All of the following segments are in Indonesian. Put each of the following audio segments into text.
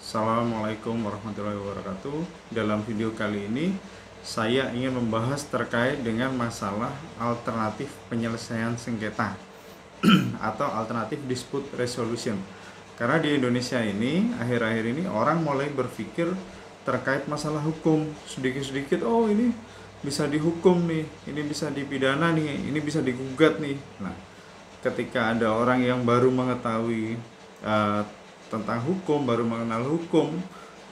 Assalamualaikum warahmatullahi wabarakatuh. Dalam video kali ini saya ingin membahas terkait dengan masalah alternatif penyelesaian sengketa atau alternatif dispute resolution. Karena di Indonesia ini akhir-akhir ini orang mulai berpikir terkait masalah hukum sedikit-sedikit, oh ini bisa dihukum nih, ini bisa dipidana nih, ini bisa digugat nih. Nah, ketika ada orang yang baru mengetahui tentang hukum, baru mengenal hukum,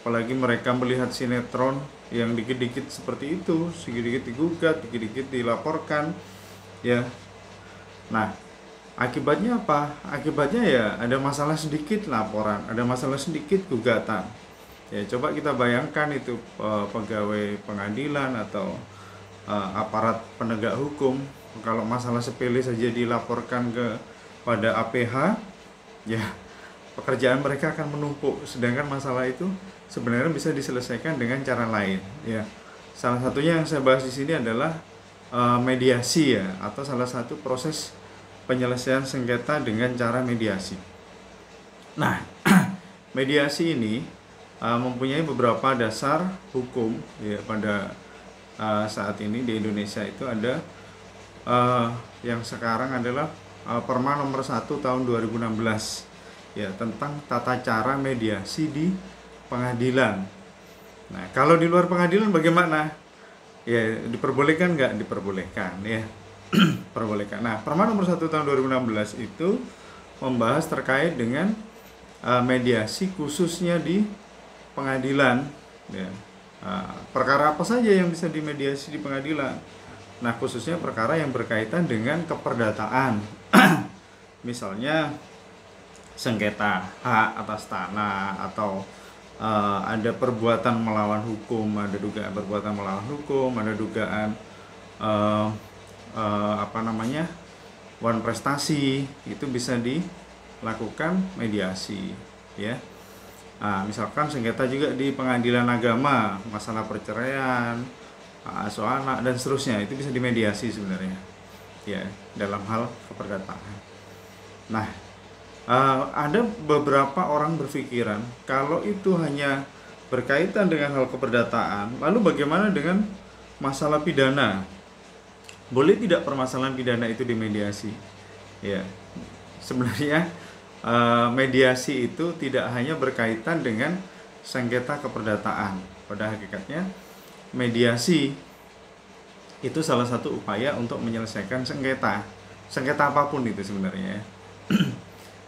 apalagi mereka melihat sinetron yang dikit-dikit seperti itu, sedikit-dikit digugat, dikit-dikit dilaporkan, ya. Nah, akibatnya apa? Akibatnya ya ada masalah sedikit laporan, ada masalah sedikit gugatan. Ya, coba kita bayangkan itu pegawai pengadilan atau aparat penegak hukum, kalau masalah sepele saja dilaporkan pada APH, ya pekerjaan mereka akan menumpuk, sedangkan masalah itu sebenarnya bisa diselesaikan dengan cara lain, ya. Salah satunya yang saya bahas di sini adalah mediasi, ya, atau salah satu proses penyelesaian sengketa dengan cara mediasi. Nah, mediasi ini mempunyai beberapa dasar hukum, ya. Pada saat ini di Indonesia itu ada yang sekarang adalah Perma nomor 1 tahun 2016, ya, tentang tata cara mediasi di pengadilan. Nah, kalau di luar pengadilan bagaimana? Ya, diperbolehkan nggak? Diperbolehkan, ya. Perbolehkan. Nah, Perma nomor 1 tahun 2016 itu membahas terkait dengan mediasi khususnya di pengadilan, ya. Perkara apa saja yang bisa dimediasi di pengadilan? Nah, khususnya perkara yang berkaitan dengan keperdataan. Misalnya sengketa hak atas tanah, atau ada perbuatan melawan hukum, ada dugaan perbuatan melawan hukum, ada dugaan wan prestasi, itu bisa dilakukan mediasi, ya. Nah, misalkan sengketa juga di pengadilan agama, masalah perceraian, asuh anak dan seterusnya, itu bisa dimediasi sebenarnya, ya, dalam hal keperdataan. Nah, ada beberapa orang berpikiran kalau itu hanya berkaitan dengan hal keperdataan, lalu bagaimana dengan masalah pidana? Boleh tidak permasalahan pidana itu dimediasi? Ya, sebenarnya mediasi itu tidak hanya berkaitan dengan sengketa keperdataan. Pada hakikatnya mediasi itu salah satu upaya untuk menyelesaikan sengketa apapun itu sebenarnya.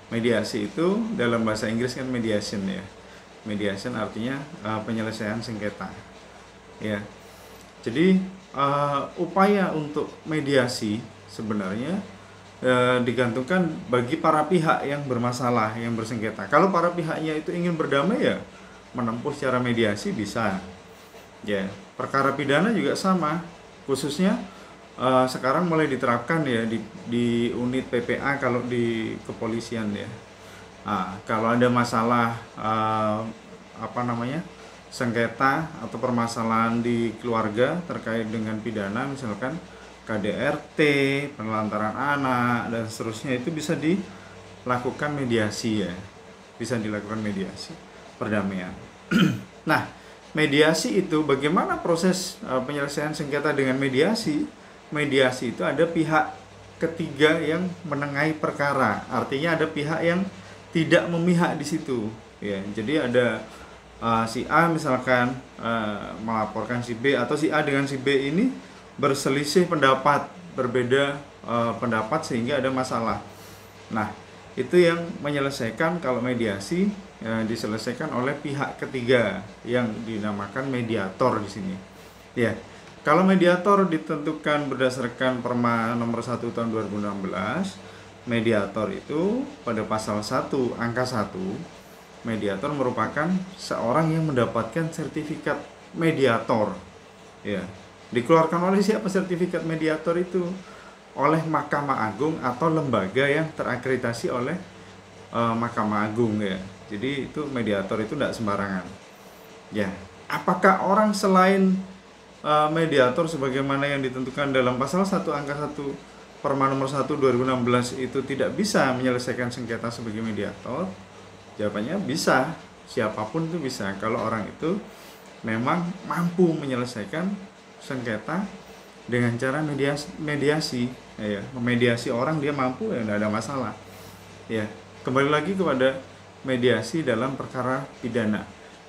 Mediasi itu dalam bahasa Inggris kan mediation, ya. Mediation artinya penyelesaian sengketa, ya. Jadi upaya untuk mediasi sebenarnya digantungkan bagi para pihak yang bermasalah, yang bersengketa. Kalau para pihaknya itu ingin berdamai, ya menempuh secara mediasi bisa, ya. Perkara pidana juga sama, khususnya sekarang mulai diterapkan, ya, di unit PPA kalau di kepolisian, ya. Nah, kalau ada masalah sengketa atau permasalahan di keluarga terkait dengan pidana, misalkan KDRT, penelantaran anak dan seterusnya, itu bisa dilakukan mediasi, ya. Bisa dilakukan mediasi perdamaian. Nah, mediasi itu bagaimana proses penyelesaian sengketa dengan mediasi? Mediasi itu ada pihak ketiga yang menengahi perkara, artinya ada pihak yang tidak memihak di situ, ya. Jadi ada si A misalkan melaporkan si B, atau si A dengan si B ini berselisih pendapat, berbeda pendapat sehingga ada masalah. Nah, itu yang menyelesaikan, kalau mediasi diselesaikan oleh pihak ketiga yang dinamakan mediator di sini, ya. Kalau mediator ditentukan berdasarkan Perma nomor 1 tahun 2016, mediator itu pada pasal 1 angka 1, mediator merupakan seorang yang mendapatkan sertifikat mediator, ya. Dikeluarkan oleh siapa sertifikat mediator itu? Oleh Mahkamah Agung atau lembaga yang terakreditasi oleh Mahkamah Agung, ya. Jadi itu mediator itu tidak sembarangan, ya. Apakah orang selain mediator sebagaimana yang ditentukan dalam pasal 1 angka 1 Perma nomor 1 2016 itu tidak bisa menyelesaikan sengketa sebagai mediator? Jawabannya bisa, siapapun itu bisa kalau orang itu memang mampu menyelesaikan sengketa dengan cara mediasi ya, memediasi orang, dia mampu, ya tidak ada masalah ya. Kembali lagi kepada mediasi dalam perkara pidana.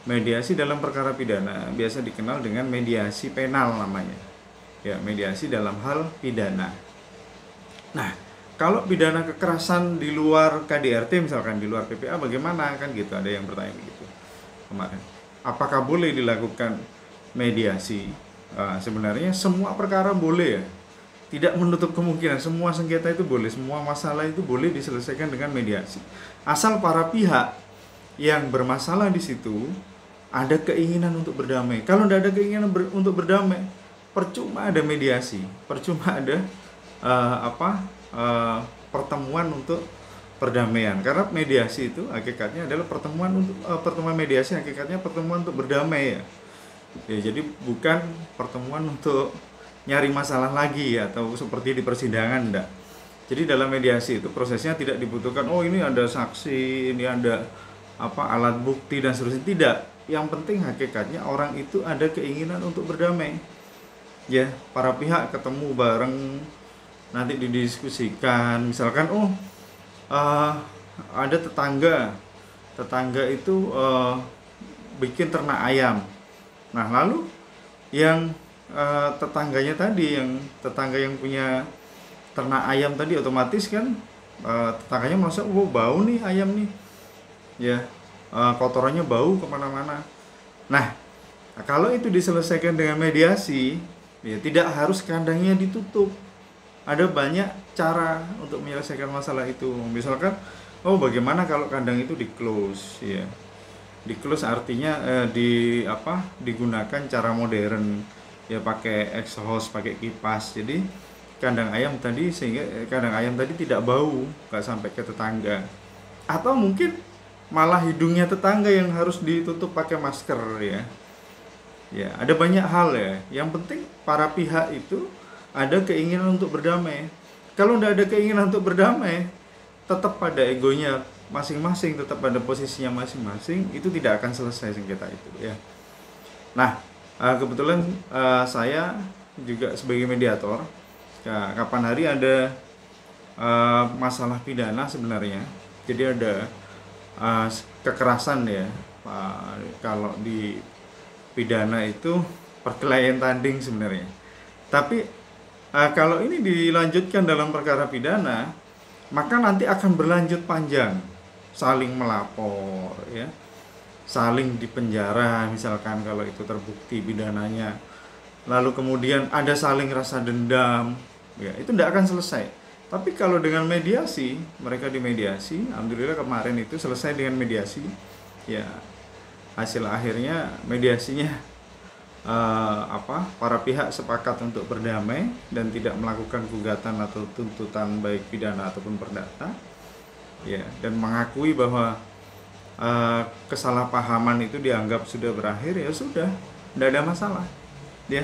Mediasi dalam perkara pidana biasa dikenal dengan mediasi penal namanya ya, mediasi dalam hal pidana. Nah, kalau pidana kekerasan di luar KDRT misalkan, di luar PPA bagaimana kan gitu, ada yang bertanya begitu kemarin. Apakah boleh dilakukan mediasi? Sebenarnya semua perkara boleh ya, tidak menutup kemungkinan, semua sengketa itu boleh, semua masalah itu boleh diselesaikan dengan mediasi, asal para pihak yang bermasalah di situ ada keinginan untuk berdamai. Kalau tidak ada keinginan untuk berdamai, percuma ada mediasi, percuma ada pertemuan untuk perdamaian. Karena mediasi itu hakikatnya adalah pertemuan mediasi hakikatnya pertemuan untuk berdamai ya. Jadi bukan pertemuan untuk nyari masalah lagi atau seperti di persidangan, enggak. Jadi dalam mediasi itu prosesnya tidak dibutuhkan ini ada saksi, ini ada alat bukti dan seterusnya, tidak. Yang penting hakikatnya orang itu ada keinginan untuk berdamai. Ya, para pihak ketemu bareng, nanti didiskusikan. Misalkan ada tetangga itu bikin ternak ayam. Nah, lalu yang tetangganya tadi, tetangga yang punya ternak ayam tadi, otomatis kan tetangganya merasa bau nih ayam nih ya, kotorannya bau kemana-mana. Nah, kalau itu diselesaikan dengan mediasi ya, tidak harus kandangnya ditutup, ada banyak cara untuk menyelesaikan masalah itu. Misalkan bagaimana kalau kandang itu di close ya, di close artinya digunakan cara modern ya, pakai exhaust, pakai kipas. Jadi kandang ayam tadi tidak bau, nggak sampai ke tetangga. Atau mungkin malah hidungnya tetangga yang harus ditutup pakai masker ya. Ya, ada banyak hal ya. Yang penting para pihak itu ada keinginan untuk berdamai. Kalau tidak ada keinginan untuk berdamai, tetap pada egonya masing-masing, tetap pada posisinya masing-masing, itu tidak akan selesai sengketa itu ya. Nah, kebetulan saya juga sebagai mediator, kapan hari ada masalah pidana sebenarnya. Jadi ada kekerasan ya, kalau di pidana itu perkelahian tanding sebenarnya. Tapi kalau ini dilanjutkan dalam perkara pidana, maka nanti akan berlanjut panjang, saling melapor ya, saling dipenjara misalkan kalau itu terbukti pidananya, lalu kemudian ada saling rasa dendam ya, itu tidak akan selesai. Tapi kalau dengan mediasi, mereka dimediasi, alhamdulillah kemarin itu selesai dengan mediasi ya, hasil akhirnya mediasinya para pihak sepakat untuk berdamai dan tidak melakukan gugatan atau tuntutan baik pidana ataupun perdata ya, dan mengakui bahwa kesalahpahaman itu dianggap sudah berakhir, ya sudah, tidak ada masalah ya.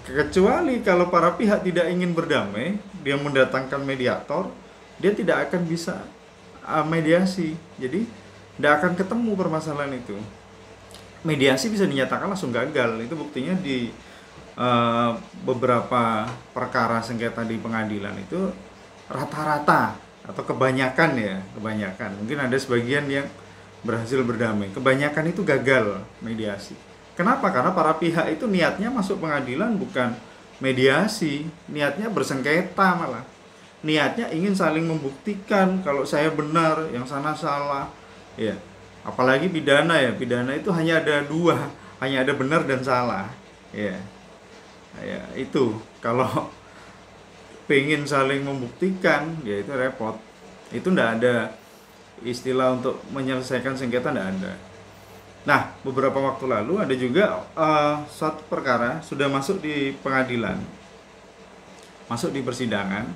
Kecuali kalau para pihak tidak ingin berdamai, dia mendatangkan mediator, dia tidak akan bisa mediasi, jadi tidak akan ketemu permasalahan itu. Mediasi bisa dinyatakan langsung gagal. Itu buktinya di beberapa perkara sengketa di pengadilan itu rata-rata atau kebanyakan, mungkin ada sebagian yang berhasil berdamai, kebanyakan itu gagal mediasi. Kenapa? Karena para pihak itu niatnya masuk pengadilan bukan mediasi, niatnya bersengketa, malah niatnya ingin saling membuktikan kalau saya benar, yang sana salah ya. Apalagi pidana ya, pidana itu hanya ada dua, hanya ada benar dan salah ya. Ya itu, kalau pengen saling membuktikan ya itu repot. Itu ndak ada istilah untuk menyelesaikan sengketa, ndak ada. Nah, beberapa waktu lalu ada juga suatu perkara sudah masuk di pengadilan, masuk di persidangan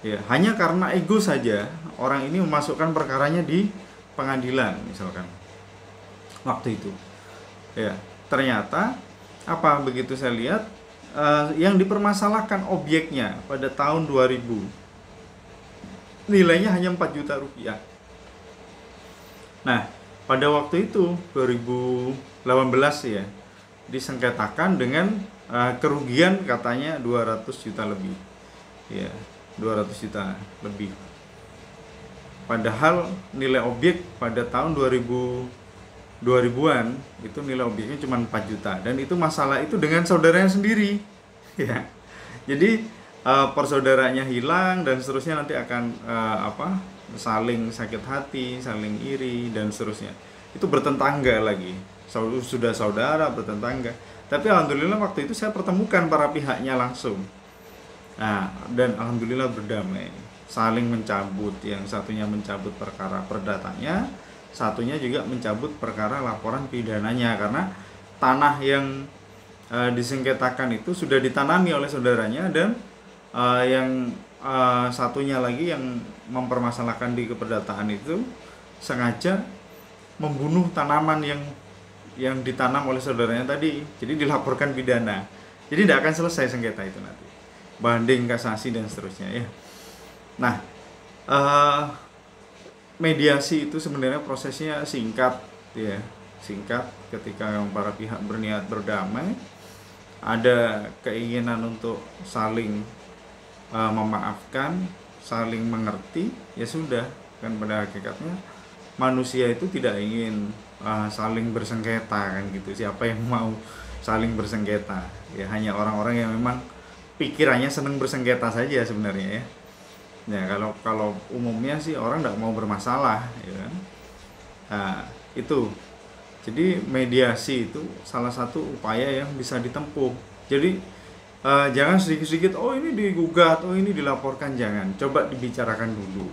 ya, hanya karena ego saja orang ini memasukkan perkaranya di pengadilan misalkan waktu itu ya. Ternyata begitu saya lihat yang dipermasalahkan objeknya pada tahun 2000 nilainya hanya 4 juta rupiah. Nah, pada waktu itu 2018 ya, disengketakan dengan kerugian katanya 200 juta lebih. Ya, 200 juta lebih. Padahal nilai objek pada tahun 2000-an itu nilai objeknya cuma 4 juta, dan itu masalah itu dengan saudaranya sendiri. Ya. Jadi persaudaranya hilang dan seterusnya, nanti akan saling sakit hati, saling iri dan seterusnya. Itu bertetangga lagi. Sudah saudara bertetangga. Tapi alhamdulillah waktu itu saya pertemukan para pihaknya langsung. Nah, dan alhamdulillah berdamai. Saling mencabut, yang satunya mencabut perkara perdatanya, satunya juga mencabut perkara laporan pidananya, karena tanah yang disengketakan itu sudah ditanami oleh saudaranya, dan yang satunya lagi yang mempermasalahkan di keperdataan itu sengaja membunuh tanaman yang ditanam oleh saudaranya tadi. Jadi dilaporkan pidana. Jadi tidak akan selesai sengketa itu nanti, banding, kasasi dan seterusnya ya. Nah, mediasi itu sebenarnya prosesnya singkat ya, singkat. Ketika para pihak berniat berdamai, ada keinginan untuk saling memaafkan, saling mengerti, ya sudah. Kan pada hakikatnya manusia itu tidak ingin saling bersengketa kan gitu. Siapa yang mau saling bersengketa? Ya hanya orang-orang yang memang pikirannya senang bersengketa saja sebenarnya ya. Ya kalau umumnya sih orang tidak mau bermasalah ya kan. Nah, itu. Jadi mediasi itu salah satu upaya yang bisa ditempuh. Jadi jangan sedikit-sedikit, oh ini digugat, oh ini dilaporkan, jangan. Coba dibicarakan dulu.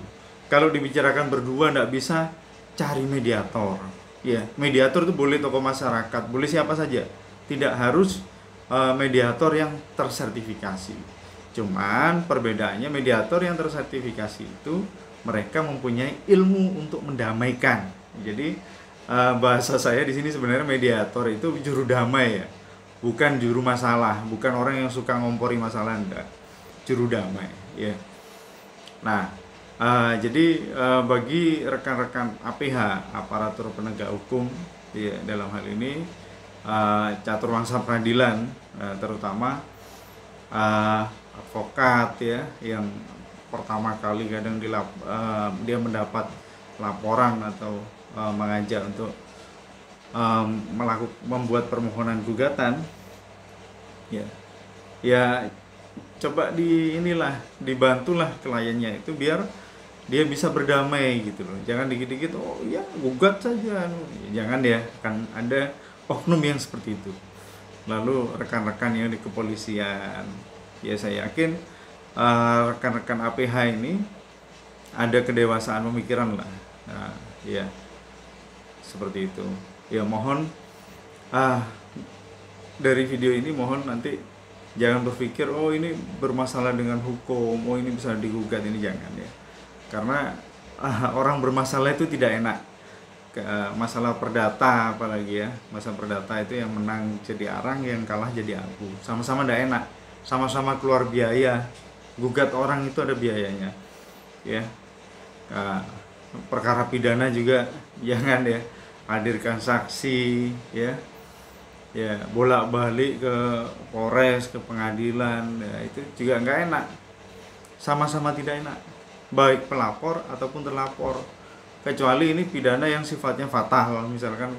Kalau dibicarakan berdua tidak bisa, cari mediator. Ya, mediator itu boleh tokoh masyarakat, boleh siapa saja. Tidak harus mediator yang tersertifikasi. Cuman perbedaannya mediator yang tersertifikasi itu mereka mempunyai ilmu untuk mendamaikan. Jadi bahasa saya di sini sebenarnya mediator itu juru damai ya, bukan juru masalah, bukan orang yang suka ngompori masalah, enggak, juru damai ya. Nah, jadi bagi rekan-rekan APH, aparatur penegak hukum ya, dalam hal ini catur mangsa peradilan, terutama advokat ya, yang pertama kali kadang dia mendapat laporan atau mengajak untuk membuat permohonan gugatan ya coba dibantulah kliennya itu biar dia bisa berdamai gitu loh. Jangan dikit-dikit oh ya gugat saja, jangan ya, kan ada oknum yang seperti itu. Lalu rekan-rekan yang di kepolisian ya, saya yakin rekan-rekan APH ini ada kedewasaan pemikiran lah. Nah, ya seperti itu ya. Mohon dari video ini mohon nanti jangan berpikir oh ini bermasalah dengan hukum, oh ini bisa digugat, ini jangan ya, karena orang bermasalah itu tidak enak. Masalah perdata apalagi ya, masalah perdata itu yang menang jadi arang, yang kalah jadi abu, sama-sama tidak enak, sama-sama keluar biaya. Gugat orang itu ada biayanya ya. Perkara pidana juga jangan ya, hadirkan saksi ya bolak-balik ke Polres, ke pengadilan ya, itu juga nggak enak, sama-sama tidak enak, baik pelapor ataupun terlapor. Kecuali ini pidana yang sifatnya fatal, misalkan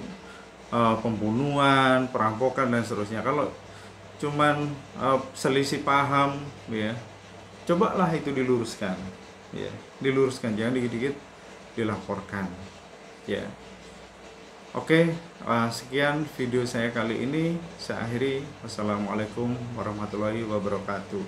pembunuhan, perampokan dan seterusnya. Kalau cuman selisih paham ya, cobalah itu diluruskan ya, jangan dikit-dikit dilaporkan ya. Oke, sekian video saya kali ini. Saya akhiri. Wassalamualaikum warahmatullahi wabarakatuh.